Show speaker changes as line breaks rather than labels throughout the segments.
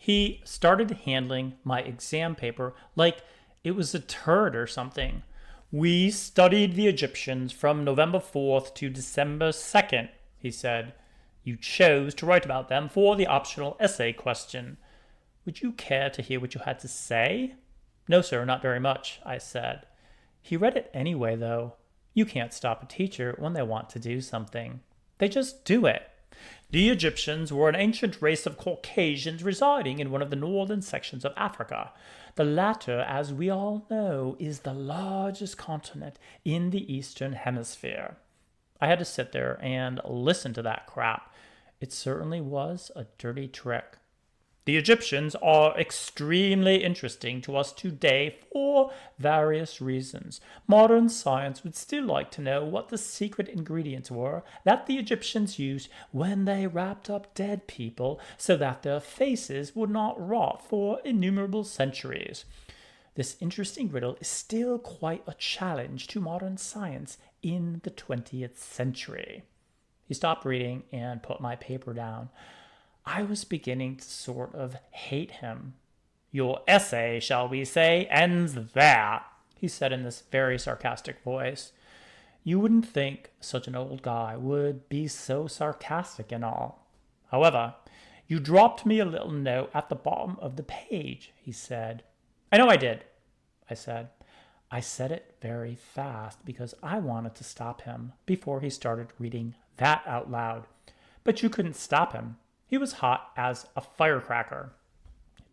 He started handling my exam paper like it was a turd or something. "We studied the Egyptians from November 4th to December 2nd, he said. "You chose to write about them for the optional essay question. Would you care to hear what you had to say?" "No, sir, not very much," I said. He read it anyway, though. You can't stop a teacher when they want to do something. They just do it. "The Egyptians were an ancient race of Caucasians residing in one of the northern sections of Africa. The latter, as we all know, is the largest continent in the Eastern Hemisphere." I had to sit there and listen to that crap. It certainly was a dirty trick. "The Egyptians are extremely interesting to us today for various reasons. Modern science would still like to know what the secret ingredients were that the Egyptians used when they wrapped up dead people so that their faces would not rot for innumerable centuries. This interesting riddle is still quite a challenge to modern science in the 20th century." He stopped reading and put my paper down. I was beginning to sort of hate him. "Your essay, shall we say, ends there," he said in this very sarcastic voice. You wouldn't think such an old guy would be so sarcastic and all. "However, you dropped me a little note at the bottom of the page," he said. "I know I did," I said. I said it very fast because I wanted to stop him before he started reading that out loud. But you couldn't stop him. He was hot as a firecracker.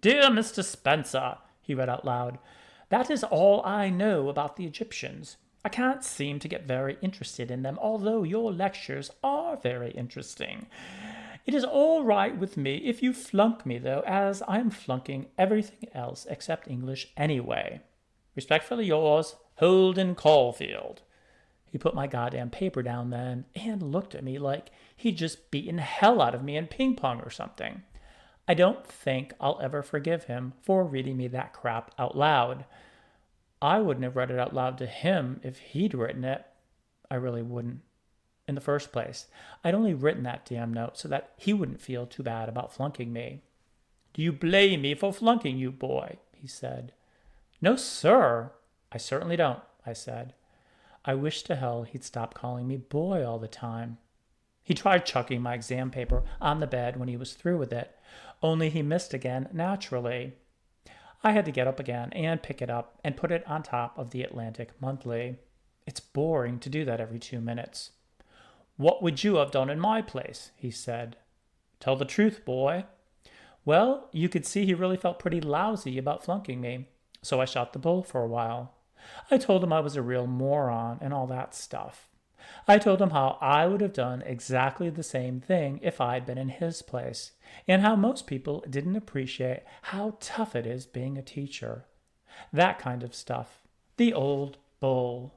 "Dear Mr. Spencer," he read out loud, "that is all I know about the Egyptians. I can't seem to get very interested in them, although your lectures are very interesting. It is all right with me if you flunk me, though, as I am flunking everything else except English anyway. Respectfully yours, Holden Caulfield." He put my goddamn paper down then and looked at me like he'd just beaten hell out of me in ping pong or something. I don't think I'll ever forgive him for reading me that crap out loud. I wouldn't have read it out loud to him if he'd written it. I really wouldn't. In the first place, I'd only written that damn note so that he wouldn't feel too bad about flunking me. "Do you blame me for flunking you, boy?" he said. "No, sir. I certainly don't," I said. I wish to hell he'd stop calling me boy all the time. He tried chucking my exam paper on the bed when he was through with it, only he missed again naturally. I had to get up again and pick it up and put it on top of the Atlantic Monthly. It's boring to do that every 2 minutes. "What would you have done in my place?" he said. "Tell the truth, boy." Well, you could see he really felt pretty lousy about flunking me, so I shot the bull for a while. I told him I was a real moron and all that stuff. I told him how I would have done exactly the same thing if I'd been in his place, and how most people didn't appreciate how tough it is being a teacher. That kind of stuff. The old bull.